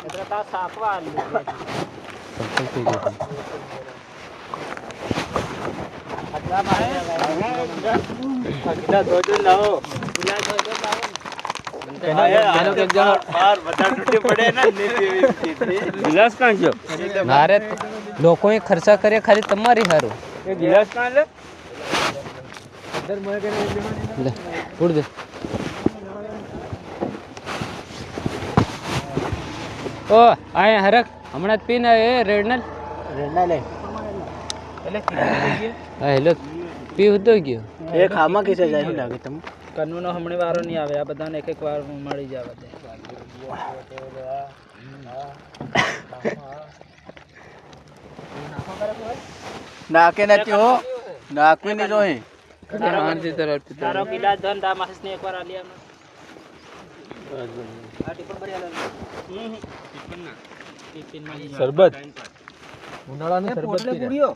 એટલે તા સાકવા આલી આટલા મારે ગિલા ધોજો લાવો ગિલા ધોજો લાવો આનો કે જણો બાર બધા તૂટી પડે ને ગિલાસ કાં જો મારે લોકોએ ખર્ચા કર્યા ખાલી તમારી હારું એ ગિલાસ કાં લે અંદર મને કે લે ઉડ દે ઓ આયા હરક હમણાં જ પીને એ રેડનલ લે એટલે હા હેલો પી ઉતો ગયો એ ખામાં કિસે જાય શું લાગે તમે કન્નુનો હમણે વારો નહીં આવે આ બધાને એક વાર મળી જાવે દે નાકે નથી હો નાકવી નહીં જોઈ શાંતિ તરફ તારો ગિલાસ ધન દા માસ ને એકવાર આલી આમ આ ટીપણ બરી આલે ટીપણ ના ટીપણ માં શરબત ઉનાળાનો શરબત પૂરીઓ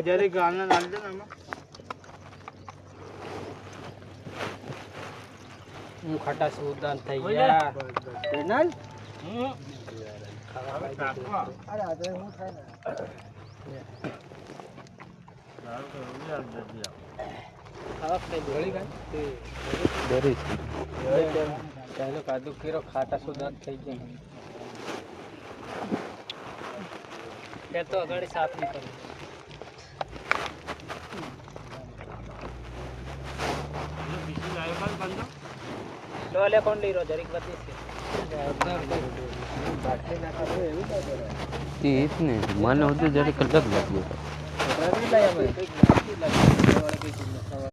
જરી ગાના નાલ દે ને હું ખાટા સુદાન થઈ ગયા રેનલ અરે આ હું થાય ને ખાવા કઈ ગોળી કાઈ ડરી ચાલો કાદુ કીરો ખાટા સુદાન થઈ ગયા કે તો અગાડી સાફ નહીં કરી બીજી લાઈવ પર બંધો લો લે કોણ લઈ રહ્યો જરીક બધી છે ને મને હતું જયારે કલાક લાગ્યો